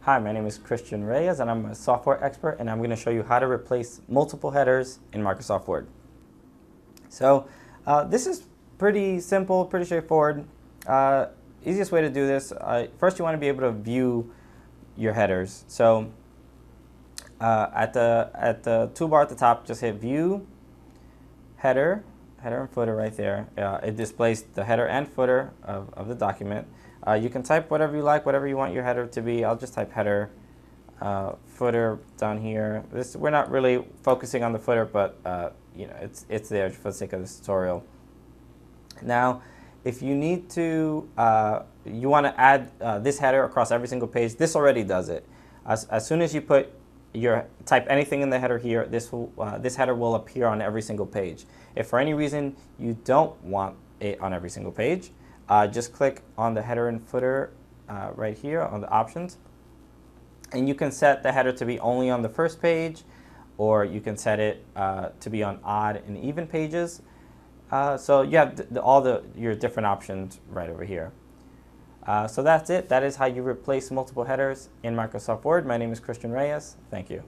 Hi, my name is Christian Reyes and I'm a software expert, and I'm going to show you how to replace multiple headers in Microsoft Word. So this is pretty simple, pretty straightforward. Easiest way to do this, first you want to be able to view your headers. So at the toolbar at the top, just hit View, Header and Footer right there. It displays the header and footer of the document. You can type whatever you like, whatever you want your header to be. I'll just type header, footer down here. We're not really focusing on the footer, but you know, it's there for the sake of this tutorial. Now, if you need to, you want to add this header across every single page, this already does it. As soon as you type anything in the header here, this header will appear on every single page. If for any reason you don't want it on every single page, just click on the header and footer right here on the options, and you can set the header to be only on the first page, or you can set it to be on odd and even pages. So you have your different options right over here. So that's it. That is how you replace multiple headers in Microsoft Word. My name is Christian Reyes. Thank you.